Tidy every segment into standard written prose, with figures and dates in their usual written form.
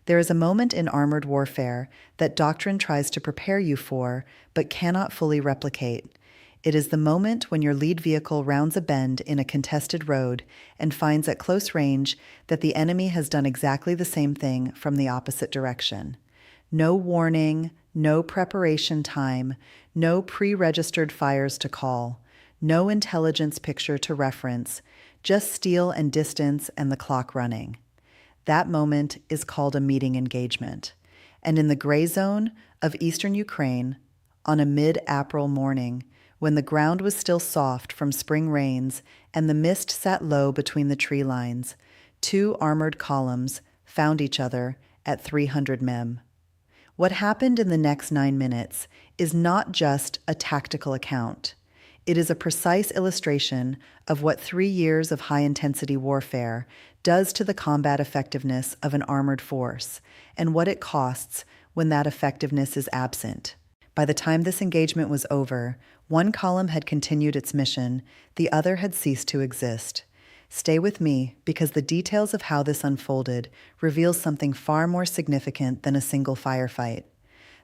There is a moment in armored warfare that doctrine tries to prepare you for, but cannot fully replicate. It is the moment when your lead vehicle rounds a bend in a contested road and finds at close range that the enemy has done exactly the same thing from the opposite direction. No warning, no preparation time, no pre-registered fires to call, no intelligence picture to reference, just steel and distance and the clock running. That moment is called a meeting engagement. And in the gray zone of eastern Ukraine, on a mid-April morning, when the ground was still soft from spring rains and the mist sat low between the tree lines, two armored columns found each other at 300 mem. What happened in the next 9 minutes is not just a tactical account. It is a precise illustration of what 3 years of high-intensity warfare does to the combat effectiveness of an armored force, and what it costs when that effectiveness is absent. By the time this engagement was over, one column had continued its mission, the other had ceased to exist. Stay with me, because the details of how this unfolded reveal something far more significant than a single firefight.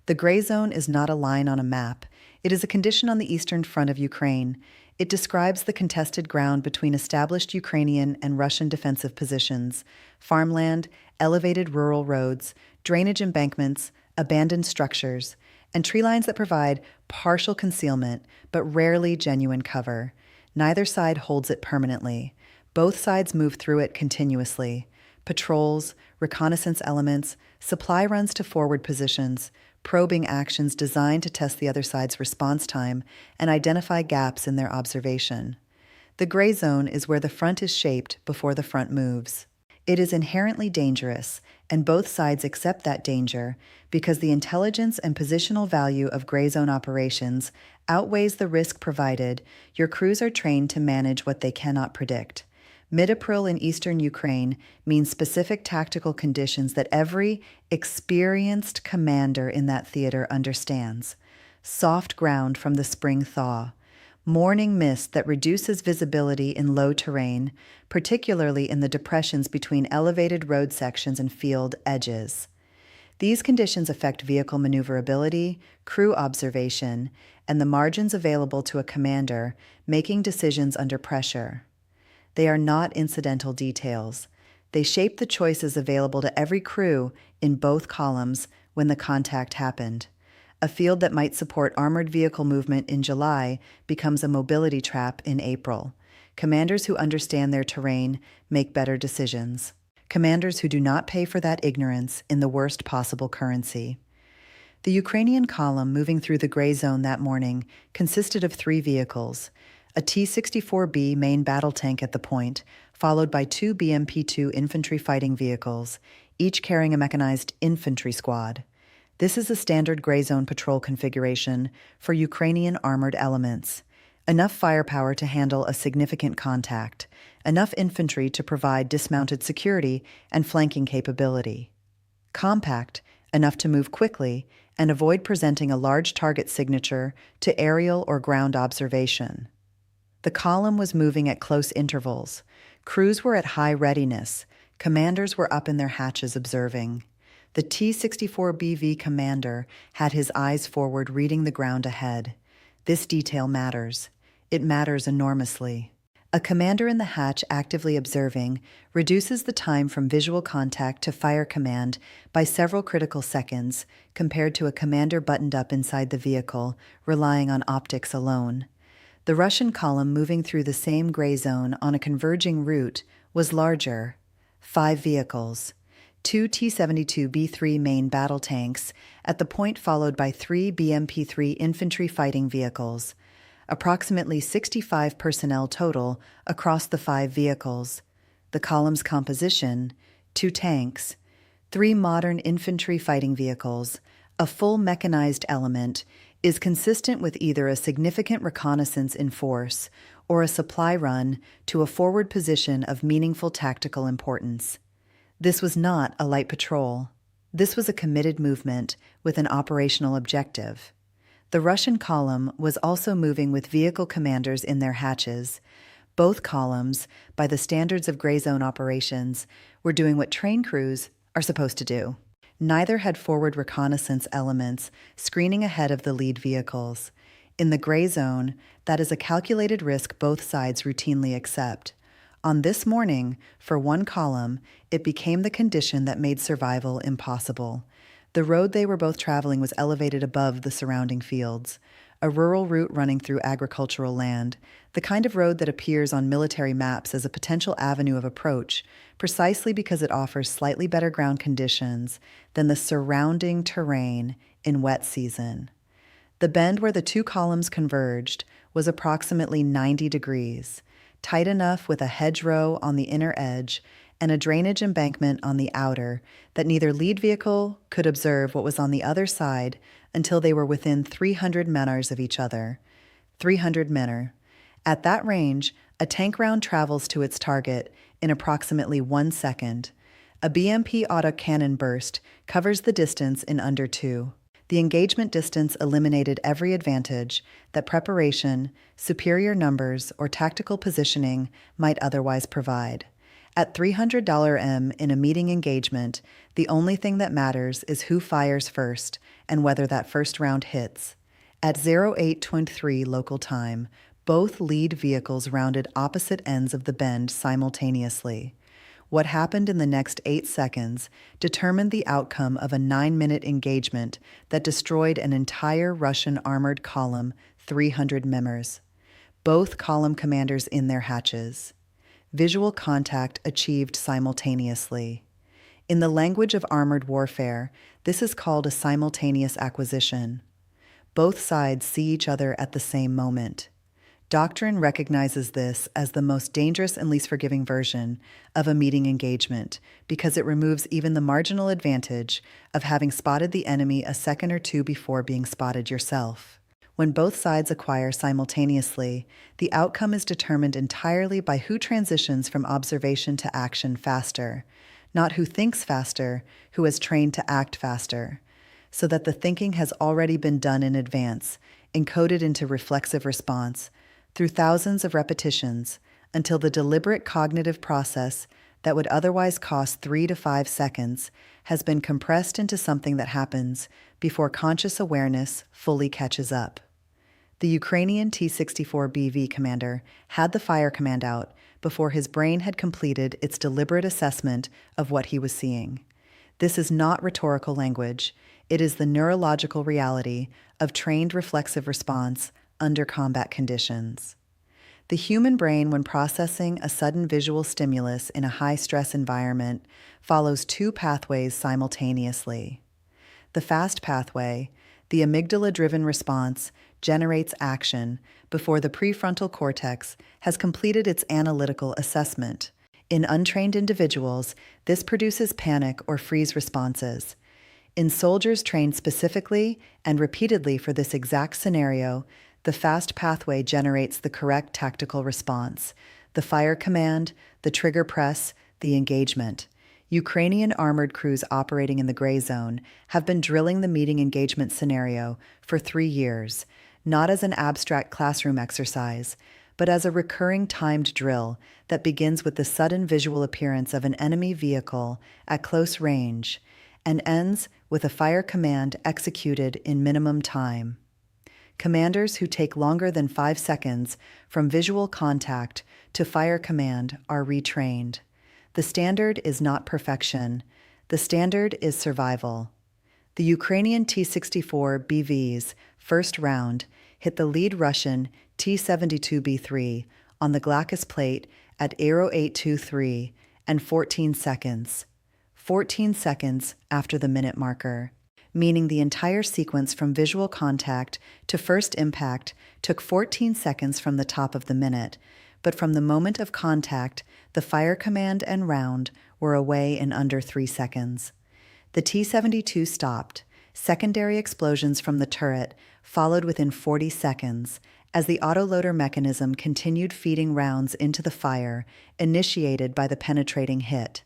The gray zone is not a line on a map. It is a condition on the eastern front of Ukraine. It describes the contested ground between established Ukrainian and Russian defensive positions, farmland, elevated rural roads, drainage embankments, abandoned structures, and tree lines that provide partial concealment but rarely genuine cover. Neither side holds it permanently. Both sides move through it continuously. Patrols, reconnaissance elements, supply runs to forward positions, probing actions designed to test the other side's response time and identify gaps in their observation. The gray zone is where the front is shaped before the front moves. It is inherently dangerous, and both sides accept that danger because the intelligence and positional value of gray zone operations outweighs the risk provided. Your crews are trained to manage what they cannot predict. Mid-April in eastern Ukraine means specific tactical conditions that every experienced commander in that theater understands. Soft ground from the spring thaw. Morning mist that reduces visibility in low terrain, particularly in the depressions between elevated road sections and field edges. These conditions affect vehicle maneuverability, crew observation, and the margins available to a commander making decisions under pressure. They are not incidental details. They shape the choices available to every crew in both columns when the contact happened. A field that might support armored vehicle movement in July becomes a mobility trap in April. Commanders who understand their terrain make better decisions. Commanders who do not pay for that ignorance in the worst possible currency. The Ukrainian column moving through the gray zone that morning consisted of 3 vehicles: a T-64B main battle tank at the point, followed by 2 BMP-2 infantry fighting vehicles, each carrying a mechanized infantry squad. This is a standard gray zone patrol configuration for Ukrainian armored elements. Enough firepower to handle a significant contact, enough infantry to provide dismounted security and flanking capability. Compact, enough to move quickly and avoid presenting a large target signature to aerial or ground observation. The column was moving at close intervals. Crews were at high readiness. Commanders were up in their hatches observing. The T-64BV commander had his eyes forward, reading the ground ahead. This detail matters. It matters enormously. A commander in the hatch actively observing reduces the time from visual contact to fire command by several critical seconds compared to a commander buttoned up inside the vehicle, relying on optics alone. The Russian column moving through the same gray zone on a converging route was larger. 5 vehicles. 2 T-72B3 main battle tanks at the point, followed by 3 BMP-3 infantry fighting vehicles. Approximately 65 personnel total across the 5 vehicles. The column's composition: 2 tanks, 3 modern infantry fighting vehicles, a full mechanized element, is consistent with either a significant reconnaissance in force or a supply run to a forward position of meaningful tactical importance. This was not a light patrol. This was a committed movement with an operational objective. The Russian column was also moving with vehicle commanders in their hatches. Both columns, by the standards of gray zone operations, were doing what train crews are supposed to do. Neither had forward reconnaissance elements screening ahead of the lead vehicles. In the gray zone, that is a calculated risk both sides routinely accept. On this morning, for one column, it became the condition that made survival impossible. The road they were both traveling was elevated above the surrounding fields, a rural route running through agricultural land, the kind of road that appears on military maps as a potential avenue of approach, precisely because it offers slightly better ground conditions than the surrounding terrain in wet season. The bend where the two columns converged was approximately 90 degrees, tight enough with a hedgerow on the inner edge and a drainage embankment on the outer that neither lead vehicle could observe what was on the other side until they were within 300 meters of each other. 300 meter. At that range, a tank round travels to its target in approximately 1 second. A BMP autocannon burst covers the distance in under 2. The engagement distance eliminated every advantage that preparation, superior numbers, or tactical positioning might otherwise provide. At $300 M in a meeting engagement, the only thing that matters is who fires first and whether that first round hits. At 0823 local time, both lead vehicles rounded opposite ends of the bend simultaneously. What happened in the next 8 seconds determined the outcome of a 9-minute engagement that destroyed an entire Russian armored column 300 members. Both column commanders in their hatches. Visual contact achieved simultaneously. In the language of armored warfare, this is called a simultaneous acquisition. Both sides see each other at the same moment. Doctrine recognizes this as the most dangerous and least forgiving version of a meeting engagement because it removes even the marginal advantage of having spotted the enemy a second or two before being spotted yourself. When both sides acquire simultaneously, the outcome is determined entirely by who transitions from observation to action faster, not who thinks faster, who has trained to act faster, so that the thinking has already been done in advance, encoded into reflexive response, through thousands of repetitions, until the deliberate cognitive process that would otherwise cost 3 to 5 seconds has been compressed into something that happens before conscious awareness fully catches up. The Ukrainian T-64BV commander had the fire command out before his brain had completed its deliberate assessment of what he was seeing. This is not rhetorical language. It is the neurological reality of trained reflexive response under combat conditions. The human brain, when processing a sudden visual stimulus in a high-stress environment, follows 2 pathways simultaneously. The fast pathway, the amygdala-driven response, generates action before the prefrontal cortex has completed its analytical assessment. In untrained individuals, this produces panic or freeze responses. In soldiers trained specifically and repeatedly for this exact scenario, the fast pathway generates the correct tactical response, the fire command, the trigger press, the engagement. Ukrainian armored crews operating in the gray zone have been drilling the meeting engagement scenario for 3 years, not as an abstract classroom exercise, but as a recurring timed drill that begins with the sudden visual appearance of an enemy vehicle at close range and ends with a fire command executed in minimum time. Commanders who take longer than 5 seconds from visual contact to fire command are retrained. The standard is not perfection. The standard is survival. The Ukrainian T-64BV's first round hit the lead Russian T-72B3 on the Glacus plate at 0823 and 14 seconds. 14 seconds after the minute marker, meaning the entire sequence from visual contact to first impact took 14 seconds from the top of the minute, but from the moment of contact, the fire command and round were away in under 3 seconds. The T-72 stopped. Secondary explosions from the turret followed within 40 seconds as the autoloader mechanism continued feeding rounds into the fire initiated by the penetrating hit.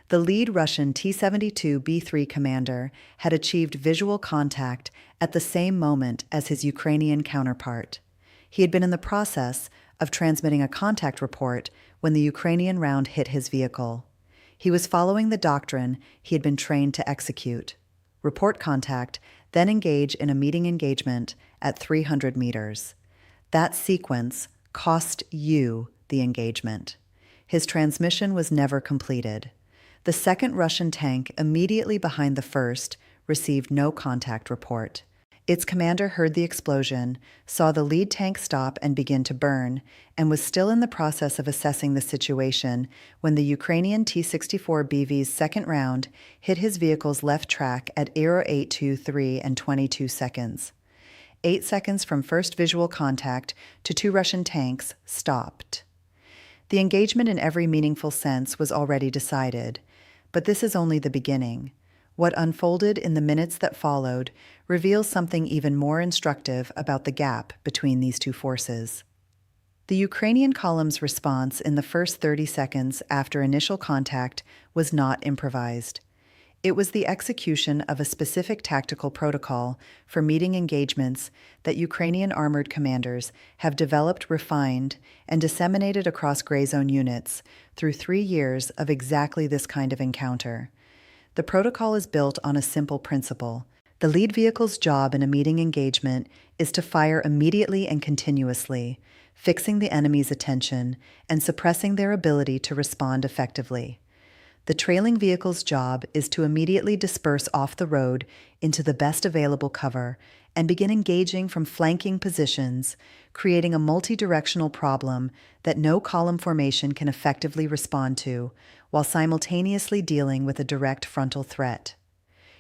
The lead Russian T-72B3 commander had achieved visual contact at the same moment as his Ukrainian counterpart. He had been in the process of transmitting a contact report when the Ukrainian round hit his vehicle. He was following the doctrine he had been trained to execute. report contact, then engage in a meeting engagement at 300 meters. That sequence cost you the engagement. His transmission was never completed. The second Russian tank, immediately behind the first, received no contact report. Its commander heard the explosion, saw the lead tank stop and begin to burn, and was still in the process of assessing the situation when the Ukrainian T-64BV's second round hit his vehicle's left track at 0823 and 22 seconds. 8 seconds from first visual contact to 2 Russian tanks stopped. The engagement in every meaningful sense was already decided, but this is only the beginning. What unfolded in the minutes that followed reveals something even more instructive about the gap between these two forces. The Ukrainian column's response in the first 30 seconds after initial contact was not improvised. It was the execution of a specific tactical protocol for meeting engagements that Ukrainian armored commanders have developed, refined, and disseminated across gray zone units through 3 years of exactly this kind of encounter. The protocol is built on a simple principle. The lead vehicle's job in a meeting engagement is to fire immediately and continuously, fixing the enemy's attention and suppressing their ability to respond effectively. The trailing vehicle's job is to immediately disperse off the road into the best available cover and begin engaging from flanking positions, creating a multi-directional problem that no column formation can effectively respond to, while simultaneously dealing with a direct frontal threat.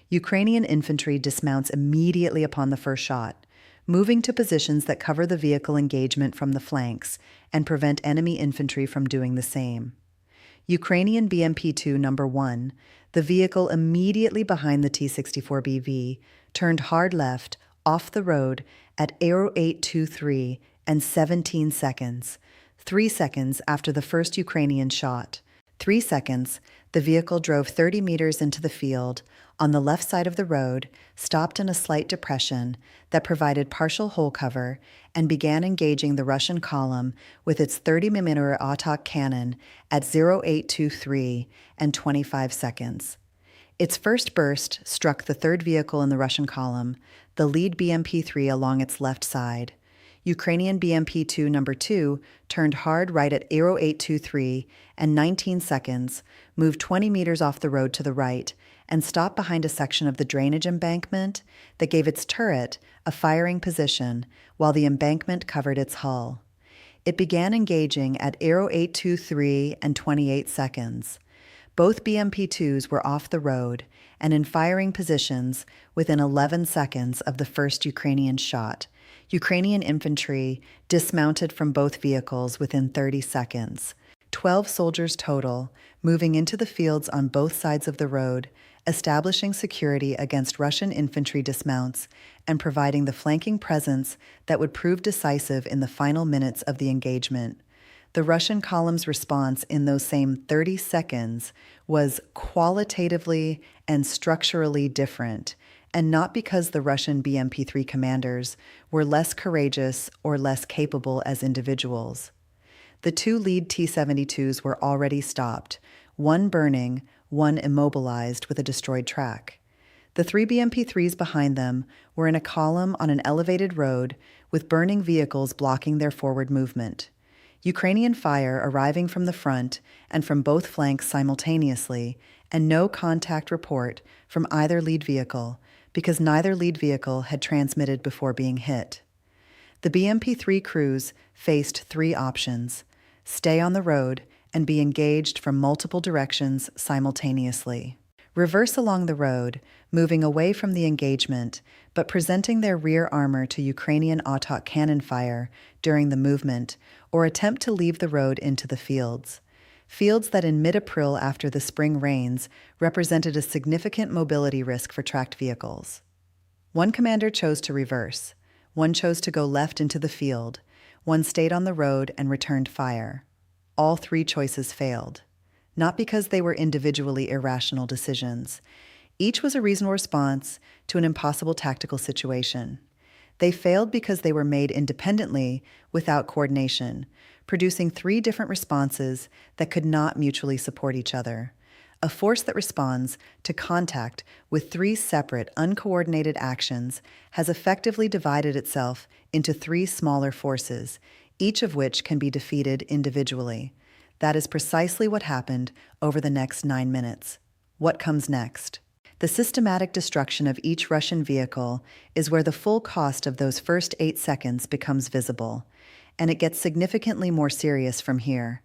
Ukrainian infantry dismounts immediately upon the first shot, moving to positions that cover the vehicle engagement from the flanks and prevent enemy infantry from doing the same. Ukrainian BMP-2 No. 1, the vehicle immediately behind the T-64BV, turned hard left off the road at 0823 and 17 seconds, 3 seconds after the first Ukrainian shot. 3 seconds, the vehicle drove 30 meters into the field on the left side of the road, stopped in a slight depression that provided partial hole cover, and began engaging the Russian column with its 30mm autoc cannon at 0823 and 25 seconds. Its first burst struck the third vehicle in the Russian column, the lead BMP-3 along its left side. Ukrainian BMP-2 No. 2 turned hard right at 0823 and 19 seconds, moved 20 meters off the road to the right, and stopped behind a section of the drainage embankment that gave its turret a firing position while the embankment covered its hull. It began engaging at 0823 and 28 seconds. Both BMP-2s were off the road and in firing positions within 11 seconds of the first Ukrainian shot. Ukrainian infantry dismounted from both vehicles within 30 seconds. 12 soldiers total, moving into the fields on both sides of the road, establishing security against Russian infantry dismounts and providing the flanking presence that would prove decisive in the final minutes of the engagement. The Russian column's response in those same 30 seconds was qualitatively and structurally different, and not because the Russian BMP-3 commanders were less courageous or less capable as individuals. The 2 lead T-72s were already stopped, one burning, one immobilized with a destroyed track. The 3 BMP-3s behind them were in a column on an elevated road with burning vehicles blocking their forward movement. Ukrainian fire arriving from the front and from both flanks simultaneously, and no contact report from either lead vehicle because neither lead vehicle had transmitted before being hit. The BMP-3 crews faced 3 options: stay on the road and be engaged from multiple directions simultaneously, reverse along the road, moving away from the engagement, but presenting their rear armor to Ukrainian autoc cannon fire during the movement, or attempt to leave the road into the fields that in mid-April after the spring rains represented a significant mobility risk for tracked vehicles. One commander chose to reverse, one chose to go left into the field, one stayed on the road and returned fire. All 3 choices failed, not because they were individually irrational decisions. Each was a reasonable response to an impossible tactical situation. They failed because they were made independently without coordination, producing 3 different responses that could not mutually support each other. A force that responds to contact with three separate, uncoordinated actions has effectively divided itself into three smaller forces, each of which can be defeated individually. That is precisely what happened over the next 9 minutes. What comes next? The systematic destruction of each Russian vehicle is where the full cost of those first 8 seconds becomes visible, and it gets significantly more serious from here.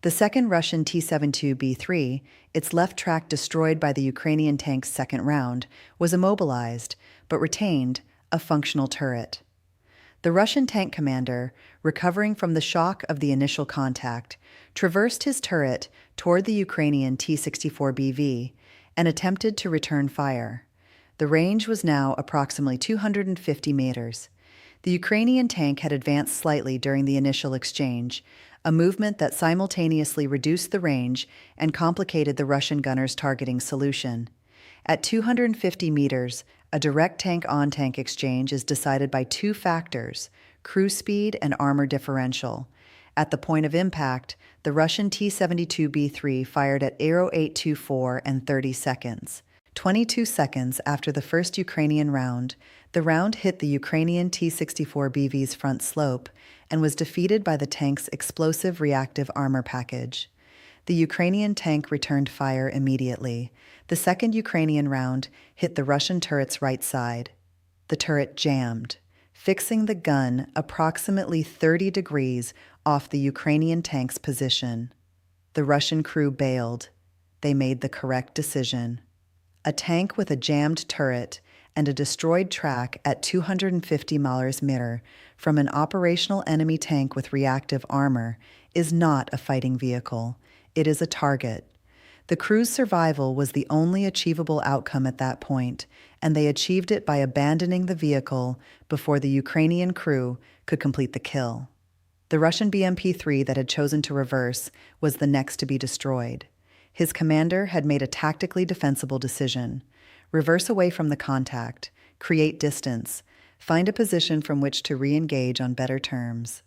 The second Russian T-72B3, its left track destroyed by the Ukrainian tank's second round, was immobilized, but retained a functional turret. The Russian tank commander, recovering from the shock of the initial contact, traversed his turret toward the Ukrainian T-64BV and attempted to return fire. The range was now approximately 250 meters. The Ukrainian tank had advanced slightly during the initial exchange, a movement that simultaneously reduced the range and complicated the Russian gunner's targeting solution. At 250 meters, a direct tank-on-tank exchange is decided by two factors: cruise speed and armor differential. At the point of impact, the Russian T-72B3 fired at 0824 and 30 seconds. 22 seconds after the first Ukrainian round, the round hit the Ukrainian T-64BV's front slope and was defeated by the tank's explosive reactive armor package. The Ukrainian tank returned fire immediately. The second Ukrainian round hit the Russian turret's right side. The turret jammed, fixing the gun approximately 30 degrees off the Ukrainian tank's position. The Russian crew bailed. They made the correct decision. A tank with a jammed turret and a destroyed track at 250 m from an operational enemy tank with reactive armor is not a fighting vehicle. It is a target. The crew's survival was the only achievable outcome at that point, and they achieved it by abandoning the vehicle before the Ukrainian crew could complete the kill. The Russian BMP-3 that had chosen to reverse was the next to be destroyed. His commander had made a tactically defensible decision: reverse away from the contact, create distance, find a position from which to re-engage on better terms.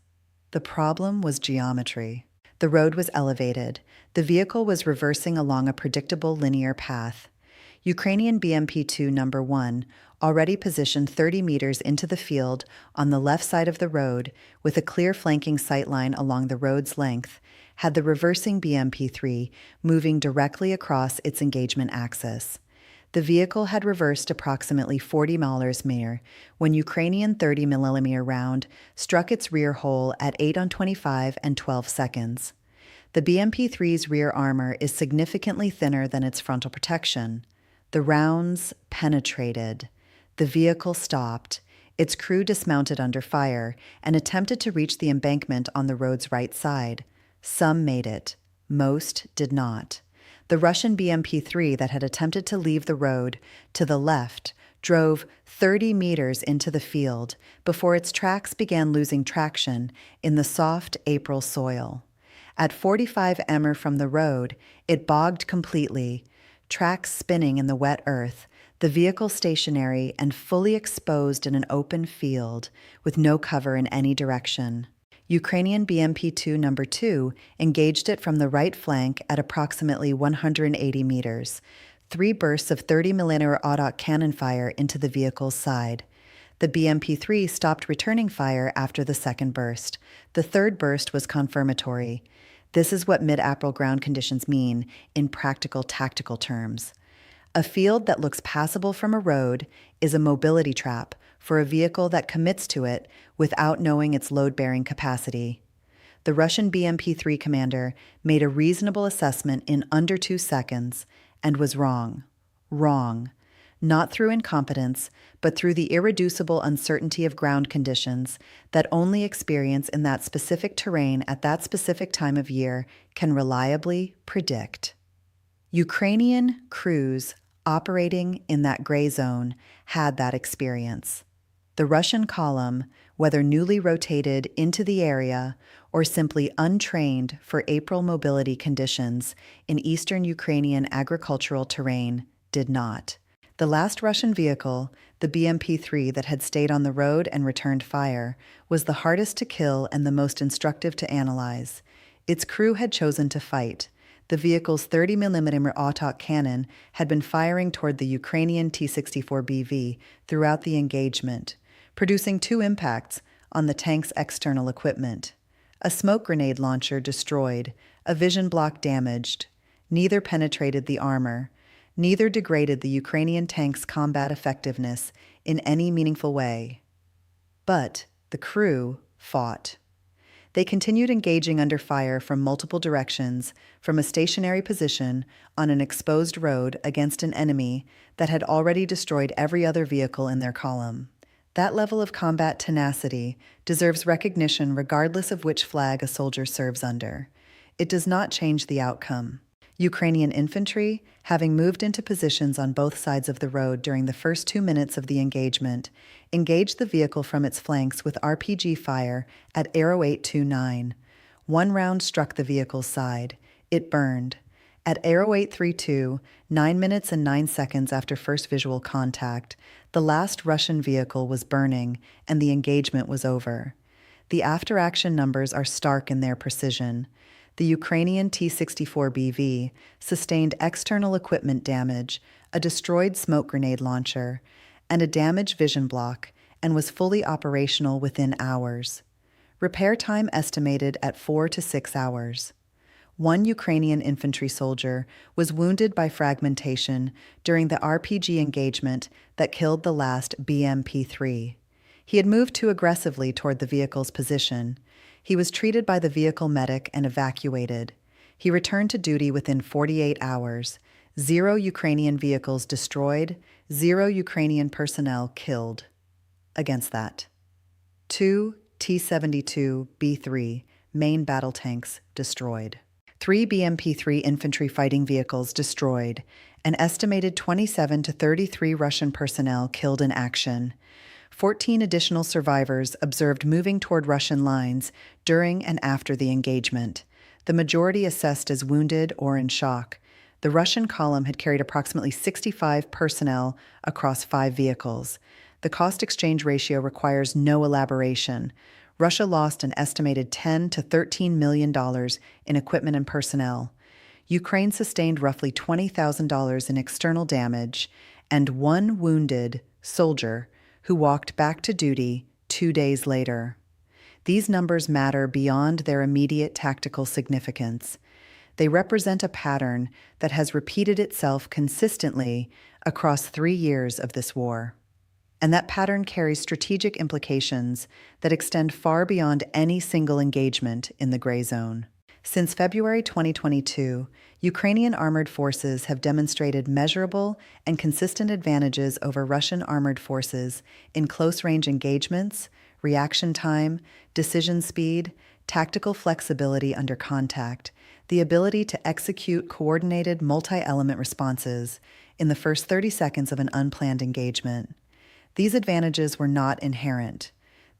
The problem was geometry. The road was elevated. The vehicle was reversing along a predictable linear path. Ukrainian BMP-2 No. 1, already positioned 30 meters into the field on the left side of the road with a clear flanking sightline along the road's length, had the reversing BMP-3 moving directly across its engagement axis. The vehicle had reversed approximately 40 mm when Ukrainian 30 mm round struck its rear hole at 8:25 and 12 seconds. The BMP-3's rear armor is significantly thinner than its frontal protection. The rounds penetrated. The vehicle stopped. Its crew dismounted under fire and attempted to reach the embankment on the road's right side. Some made it. Most did not. The Russian BMP-3 that had attempted to leave the road to the left drove 30 meters into the field before its tracks began losing traction in the soft April soil. At 45 m from the road, it bogged completely, tracks spinning in the wet earth, the vehicle stationary and fully exposed in an open field with no cover in any direction. Ukrainian BMP-2 No. 2 engaged it from the right flank at approximately 180 meters. 3 bursts of 30mm automatic cannon fire into the vehicle's side. The BMP-3 stopped returning fire after the second burst. The third burst was confirmatory. This is what mid-April ground conditions mean in practical tactical terms. A field that looks passable from a road is a mobility trap for a vehicle that commits to it without knowing its load-bearing capacity. The Russian BMP-3 commander made a reasonable assessment in under 2 seconds and was wrong. Wrong. Not through incompetence, but through the irreducible uncertainty of ground conditions that only experience in that specific terrain at that specific time of year can reliably predict. Ukrainian crews operating in that gray zone had that experience. The Russian column, whether newly rotated into the area or simply untrained for April mobility conditions in eastern Ukrainian agricultural terrain, did not. The last Russian vehicle, the BMP-3 that had stayed on the road and returned fire, was the hardest to kill and the most instructive to analyze. Its crew had chosen to fight. The vehicle's 30mm auto cannon had been firing toward the Ukrainian T-64BV throughout the engagement, producing two impacts on the tank's external equipment. A smoke grenade launcher destroyed, a vision block damaged. Neither penetrated the armor. Neither degraded the Ukrainian tank's combat effectiveness in any meaningful way. But the crew fought. They continued engaging under fire from multiple directions, from a stationary position on an exposed road against an enemy that had already destroyed every other vehicle in their column. That level of combat tenacity deserves recognition regardless of which flag a soldier serves under. It does not change the outcome. Ukrainian infantry, having moved into positions on both sides of the road during the first 2 minutes of the engagement, engaged the vehicle from its flanks with RPG fire at Arrow 829. One round struck the vehicle's side. It burned. At Arrow 832, 9 minutes and 9 seconds after first visual contact, the last Russian vehicle was burning and the engagement was over. The after-action numbers are stark in their precision. The Ukrainian T-64BV sustained external equipment damage, a destroyed smoke grenade launcher, and a damaged vision block, and was fully operational within hours. Repair time estimated at 4 to 6 hours. One Ukrainian infantry soldier was wounded by fragmentation during the RPG engagement that killed the last BMP-3. He had moved too aggressively toward the vehicle's position. He was treated by the vehicle medic and evacuated. He returned to duty within 48 hours. 0 Ukrainian vehicles destroyed, 0 Ukrainian personnel killed. Against that, 2 T-72B3 main battle tanks destroyed. 3 BMP-3 infantry fighting vehicles destroyed, an estimated 27 to 33 Russian personnel killed in action. 14 additional survivors observed moving toward Russian lines during and after the engagement, the majority assessed as wounded or in shock. The Russian column had carried approximately 65 personnel across 5 vehicles. The cost-exchange ratio requires no elaboration. Russia lost an estimated $10 to $13 million in equipment and personnel. Ukraine sustained roughly $20,000 in external damage and 1 wounded soldier who walked back to duty 2 days later. These numbers matter beyond their immediate tactical significance. They represent a pattern that has repeated itself consistently across 3 years of this war. And that pattern carries strategic implications that extend far beyond any single engagement in the gray zone. Since February 2022, Ukrainian armored forces have demonstrated measurable and consistent advantages over Russian armored forces in close-range engagements, reaction time, decision speed, tactical flexibility under contact, the ability to execute coordinated multi-element responses in the first 30 seconds of an unplanned engagement. These advantages were not inherent.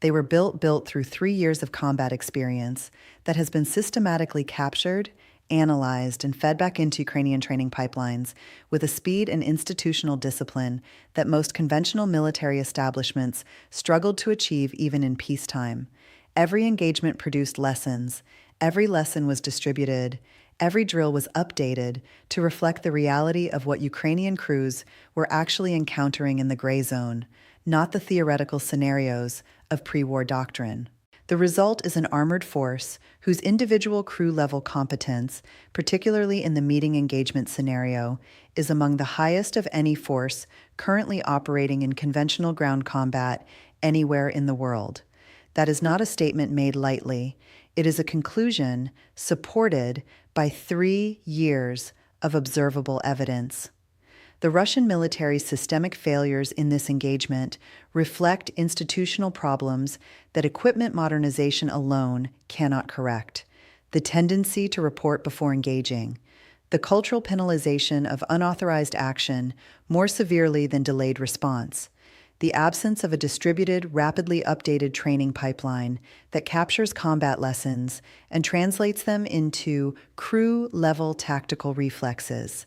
They were built through 3 years of combat experience that has been systematically captured, analyzed, and fed back into Ukrainian training pipelines with a speed and institutional discipline that most conventional military establishments struggled to achieve even in peacetime. Every engagement produced lessons. Every lesson was distributed. Every drill was updated to reflect the reality of what Ukrainian crews were actually encountering in the gray zone, not the theoretical scenarios of pre-war doctrine. The result is an armored force whose individual crew-level competence, particularly in the meeting engagement scenario, is among the highest of any force currently operating in conventional ground combat anywhere in the world. That is not a statement made lightly. It is a conclusion supported by 3 years of observable evidence. The Russian military's systemic failures in this engagement reflect institutional problems that equipment modernization alone cannot correct. The tendency to report before engaging, the cultural penalization of unauthorized action more severely than delayed response, the absence of a distributed, rapidly updated training pipeline that captures combat lessons and translates them into crew-level tactical reflexes.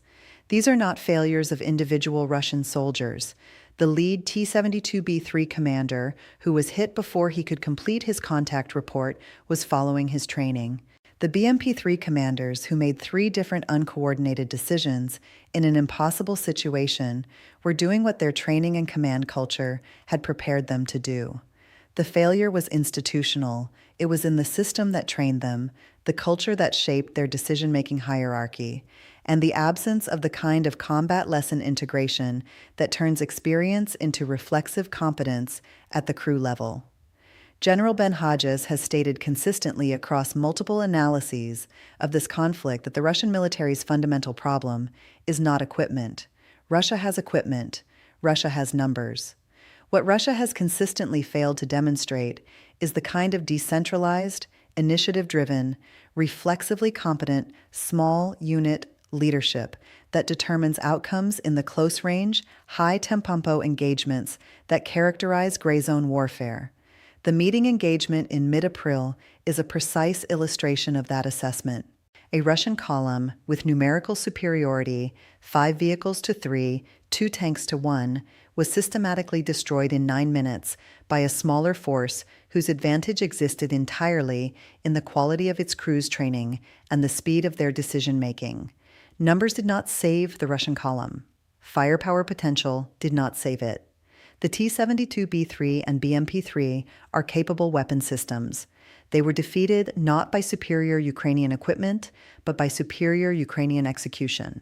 These are not failures of individual Russian soldiers. The lead T-72B3 commander, who was hit before he could complete his contact report, was following his training. The BMP-3 commanders, who made 3 different uncoordinated decisions in an impossible situation, were doing what their training and command culture had prepared them to do. The failure was institutional. It was in the system that trained them, the culture that shaped their decision-making hierarchy, and the absence of the kind of combat lesson integration that turns experience into reflexive competence at the crew level. General Ben Hodges has stated consistently across multiple analyses of this conflict that the Russian military's fundamental problem is not equipment. Russia has equipment. Russia has numbers. What Russia has consistently failed to demonstrate is the kind of decentralized, initiative-driven, reflexively competent, small unit leadership that determines outcomes in the close-range, high-tempo engagements that characterize gray zone warfare. The meeting engagement in mid-April is a precise illustration of that assessment. A Russian column with numerical superiority, 5 vehicles to 3, 2 tanks to 1, was systematically destroyed in 9 minutes by a smaller force whose advantage existed entirely in the quality of its crew's training and the speed of their decision-making. Numbers did not save the Russian column. Firepower potential did not save it. The T-72B3 and BMP-3 are capable weapon systems. They were defeated not by superior Ukrainian equipment, but by superior Ukrainian execution.